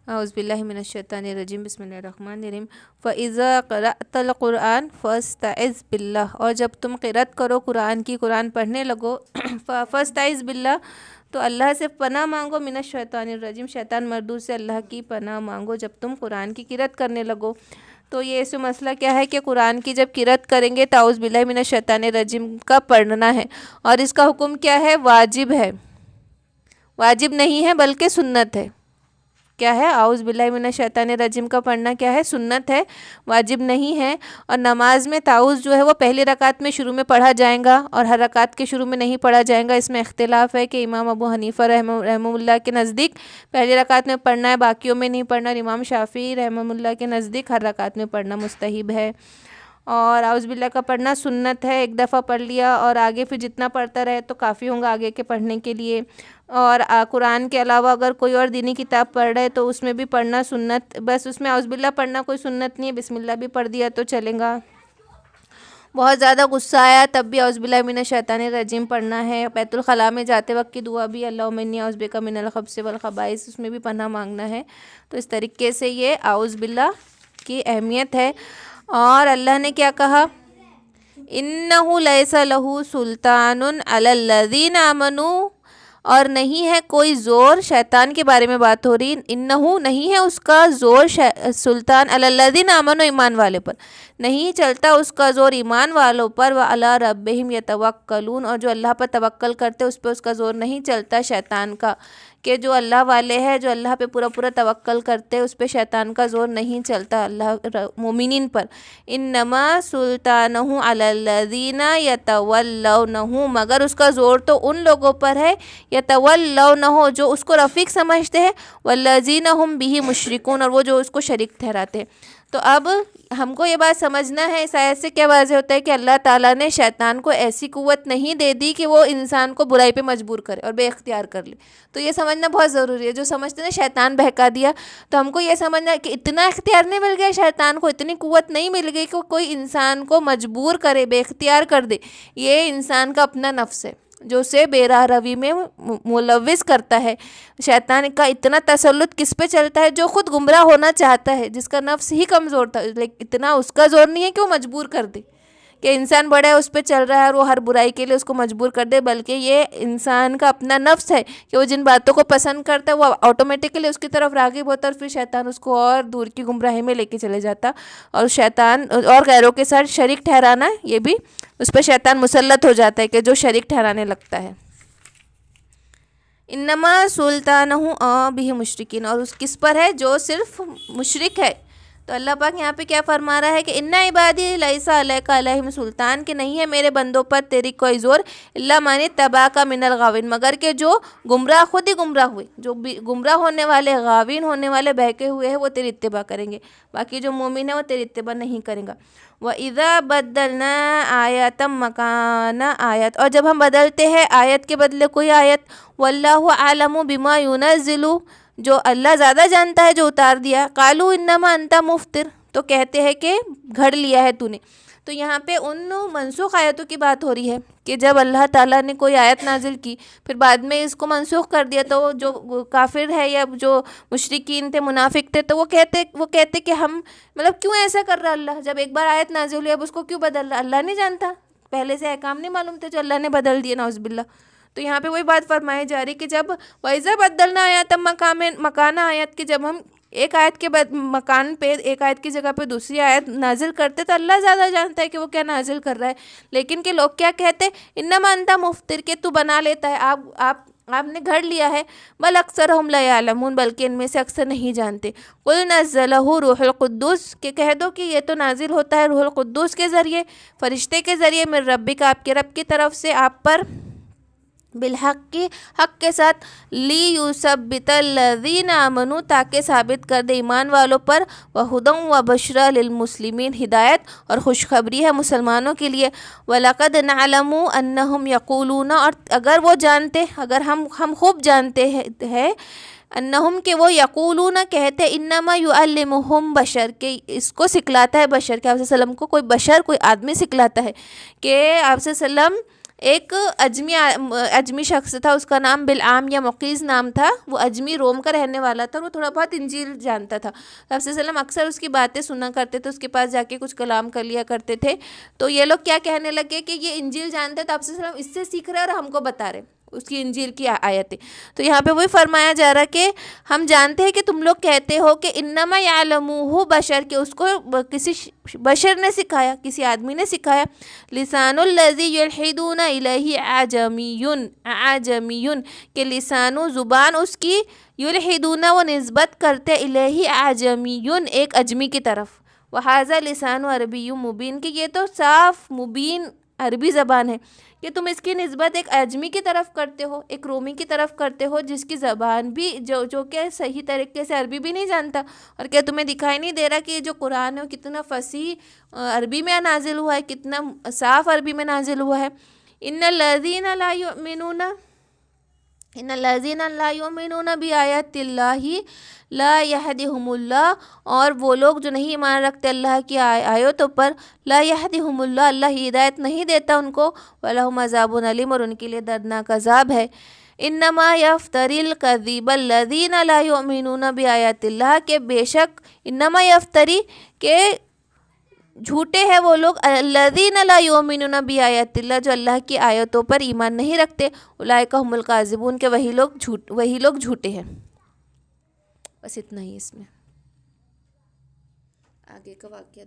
اعوذ باللہ من الشیطان الرجیم، بسم اللہ الرحمن الرحیم۔ فَإِذَا قَرَأْتَ الْقُرْآنَ فَاسْتَعِذْ بِاللَّهِ، اور جب تم قرأت کرو قرآن کی، قرآن پڑھنے لگو، فَاسْتَعِذْ بِاللَّهِ، تو اللہ سے پناہ مانگو، من الشیطان الرجیم، شیطان مردود سے اللہ کی پناہ مانگو جب تم قرآن کی قرأت کرنے لگو۔ تو یہ اس مسئلہ کیا ہے کہ قرآن کی جب قرأت کریں گے تو اعوذ باللہ من الشیطان الرجیم کا پڑھنا ہے، اور اس کا حکم کیا ہے؟ واجب ہے، واجب نہیں ہے بلکہ سنت ہے۔ کیا ہے؟ اعوذ باللہ من الشیطان الرجیم کا پڑھنا کیا ہے؟ سنت ہے، واجب نہیں ہے۔ اور نماز میں تعوذ جو ہے وہ پہلی رکعت میں شروع میں پڑھا جائے گا اور ہر رکعت کے شروع میں نہیں پڑھا جائے گا۔ اس میں اختلاف ہے کہ امام ابو حنیفہ رحمہ اللہ کے نزدیک پہلی رکعت میں پڑھنا ہے، باقیوں میں نہیں پڑھنا، اور امام شافعی رحمہ اللہ کے نزدیک ہر رکعت میں پڑھنا مستحب ہے۔ اور اعوذ باللہ کا پڑھنا سنت ہے، ایک دفعہ پڑھ لیا اور آگے پھر جتنا پڑھتا رہے تو کافی ہوں گا آگے کے پڑھنے کے لیے۔ اور قرآن کے علاوہ اگر کوئی اور دینی کتاب پڑھ رہے تو اس میں بھی پڑھنا سنت، بس اس میں اعوذ باللہ پڑھنا کوئی سنت نہیں ہے، بسم اللہ بھی پڑھ دیا تو چلے گا۔ بہت زیادہ غصہ آیا تب بھی اعوذ باللہ من الشیطان الرجیم پڑھنا ہے۔ بیت الخلاء میں جاتے وقت کی دعا بھی اللہم انی اعوذ بک من الخبث والخبائث، اس میں بھی پناہ مانگنا ہے۔ تو اس طریقے سے یہ اعوذ باللہ کی اہمیت ہے۔ اور اللہ نے کیا کہا؟ انہ لیس لہ سلطان علی الذین آمنوا، اور نہیں ہے کوئی زور، شیطان کے بارے میں بات ہو رہی، انہو نہیں ہے اس کا زور، سلطان علی الذین آمنوا، ایمان والے پر نہیں چلتا اس کا زور ایمان والوں پر، وعلی ربہم یتوکلون، اور جو اللہ پر توکل کرتے اس پہ اس کا زور نہیں چلتا شیطان کا، کہ جو اللہ والے ہیں، جو اللہ پہ پورا پورا توکل کرتے اس پہ شیطان کا زور نہیں چلتا اللہ مومنین پر۔ انما سلطانہ علی الذین یتولونہ، مگر اس کا زور تو ان لوگوں پر ہے یتولونہ جو اس کو رفیق سمجھتے ہیں، والذین ہم بہ مشرکون، اور وہ جو اس کو شریک ٹھہراتے ہیں۔ تو اب ہم کو یہ بات سمجھنا ہے، اس آیت سے کیا واضح ہوتا ہے کہ اللہ تعالیٰ نے شیطان کو ایسی قوت نہیں دے دی کہ وہ انسان کو برائی پہ مجبور کرے اور بے اختیار کر لے۔ تو یہ سمجھنا بہت ضروری ہے۔ جو سمجھتے ہیں شیطان بہکا دیا، تو ہم کو یہ سمجھنا ہے کہ اتنا اختیار نہیں مل گیا شیطان کو، اتنی قوت نہیں مل گئی کہ کوئی انسان کو مجبور کرے، بے اختیار کر دے۔ یہ انسان کا اپنا نفس ہے جو اسے بے راہ روی میں ملوث کرتا ہے۔ شیطان کا اتنا تسلط کس پہ چلتا ہے؟ جو خود گمراہ ہونا چاہتا ہے، جس کا نفس ہی کمزور تھا، لیکن اتنا اس کا زور نہیں ہے کہ وہ مجبور کر دے، کہ انسان بڑا ہے اس پہ چل رہا ہے اور وہ ہر برائی کے لیے اس کو مجبور کر دے، بلکہ یہ انسان کا اپنا نفس ہے کہ وہ جن باتوں کو پسند کرتا ہے وہ آٹومیٹکلی اس کی طرف راغب ہوتا ہے، اور پھر شیطان اس کو اور دور کی گمراہی میں لے کے چلے جاتا، اور شیطان اور غیروں کے ساتھ شریک ٹھہرانا، یہ بھی اس پہ شیطان مسلط ہو جاتا ہے کہ جو شریک ٹھہرانے لگتا ہے۔ انما سلطانہ بہ مشرکین، اور اس کس پر ہے؟ جو صرف مشرک ہے۔ تو اللہ پاک یہاں پہ کیا فرما رہا ہے کہ ان عبادی لیس علیک علیہم سلطان، کہ نہیں ہے میرے بندوں پر تیری کوئی زور، الا من اتبعک من الغاوین، مگر کہ جو گمراہ، خود ہی گمراہ ہوئے، جو گمراہ ہونے والے، غاوین ہونے والے، بہکے ہوئے ہیں، وہ تیری اتباع کریں گے، باقی جو مومن ہے وہ تیری اتباع نہیں کریں گا۔ وَإِذَا بَدَّلْنَا آیَةً مَّكَانَ آیَةٍ، اور جب ہم بدلتے ہیں آیت کے بدلے کوئی آیت، وَاللَّهُ أَعْلَمُ بِمَا يُنَزِّلُ، جو اللہ زیادہ جانتا ہے جو اتار دیا، قَالُوا إِنَّمَا أَنْتَ مُفْتِرٌ، تو کہتے ہیں کہ گھڑ لیا ہے تو نے۔ تو یہاں پہ ان منسوخ آیتوں کی بات ہو رہی ہے کہ جب اللہ تعالیٰ نے کوئی آیت نازل کی پھر بعد میں اس کو منسوخ کر دیا، تو جو کافر ہے یا جو مشرکین تھے، منافق تھے، تو وہ کہتے کہ ہم مطلب کیوں ایسا کر رہا اللہ، جب ایک بار آیت نازل ہوئی اب اس کو کیوں بدل رہا؟ اللہ نہیں جانتا؟ پہلے سے احکام نہیں معلوم تھے جو اللہ نے بدل دیے؟ نعوذ باللہ۔ تو یہاں پہ وہی بات فرمائی جا رہی کہ جب وَإِذَا بَدَّلْنَا آیَةً مکان آیت، کے جب ہم ایک آیت کے مکان پہ، ایک آیت کی جگہ پہ دوسری آیت نازل کرتے، تو اللہ زیادہ جانتا ہے کہ وہ کیا نازل کر رہا ہے۔ لیکن کہ لوگ کیا کہتے؟ انما انت مفتر، کہ تو بنا لیتا ہے، آپ نے گھڑ لیا ہے۔ بل اکثرہم لا یعلمون، بلکہ ان میں سے اکثر نہیں جانتے۔ قل نزلہ روح القدس، کہ کہہ دو کہ یہ تو نازل ہوتا ہے روح القدس کے ذریعے، فرشتے کے ذریعے، من ربک، آپ کے رب کی طرف سے آپ پر، بالحق کی، حق کے ساتھ، لیثبت الذین آمنوا، تاکہ ثابت کر دے ایمان والوں پر، وہدی وبشری للمسلمین، ہدایت اور خوشخبری ہے مسلمانوں کے لیے۔ وَلَقَدْ نَعْلَمُ أَنَّهُمْ يَقُولُونَ، اور اگر وہ جانتے، اگر ہم خوب جانتے ہیں، انہم، کہ وہ یقولون، کہتے، انما یعلمہم بشر، کہ اس کو سکھلاتا ہے بشر، کہ آپ صلی اللہ علیہ وسلم کو کوئی بشر، کوئی آدمی سکھلاتا ہے، کہ آپ صلی اللہ علیہ وسلم ایک اجمی شخص تھا، اس کا نام بلعام یا مقیز نام تھا، وہ اجمی روم کا رہنے والا تھا، وہ تھوڑا بہت انجیل جانتا تھا. آپ صلی اللہ علیہ وسلم اکثر اس کی باتیں سنا کرتے تھے، اس کے پاس جا کے کچھ کلام کر لیا کرتے تھے. تو یہ لوگ کیا کہنے لگے کہ یہ انجیل جانتے تو آپ صلی اللہ علیہ وسلم اس سے سیکھ رہے اور ہم کو بتا رہے اس کی انجیل کی آیتیں. تو یہاں پہ وہی فرمایا جا رہا کہ ہم جانتے ہیں کہ تم لوگ کہتے ہو کہ انما یعلمہ بشر، کہ اس کو کسی بشر نے سکھایا، کسی آدمی نے سکھایا. لسان الذی یلحدون الیہ اعجمی، کہ لسان و زبان اس کی، یلحدون وہ نسبت کرتے، الیہ اعجمی ایک اجمی کی طرف. وہذا لسان عربی مبین، کہ یہ تو صاف مبین عربی زبان ہے، کہ تم اس کی نسبت ایک اجمی کی طرف کرتے ہو، ایک رومی کی طرف کرتے ہو جس کی زبان بھی جو کہ صحیح طریقے سے عربی بھی نہیں جانتا. اور کیا تمہیں دکھائی نہیں دے رہا کہ یہ جو قرآن ہے وہ کتنا فصیح عربی میں نازل ہوا ہے، کتنا صاف عربی میں نازل ہوا ہے. ان الذین لا یؤمنون بآیات اللہ لا یہدیہم اللہ، اور وہ لوگ جو نہیں ایمان رکھتے اللہ کی آیتوں پر، لا یہدیہم اللہ، اللہ ہدایت نہیں دیتا ان کو، ولہم عذاب علیم، اور ان کے لیے دردناک عذاب ہے. انما یفتری الکذب الذین لا یؤمنون بآیات اللہ، کہ بے شک انما یفتری، کہ جھوٹے ہیں وہ لوگ، الذین لا یؤمنون بآیات اللہ، جو اللہ کی آیتوں پر ایمان نہیں رکھتے، اولئک هم الکاذبون، کہ وہی لوگ جھوٹے ہیں. بس اتنا ہی اس میں آگے کا واقعہ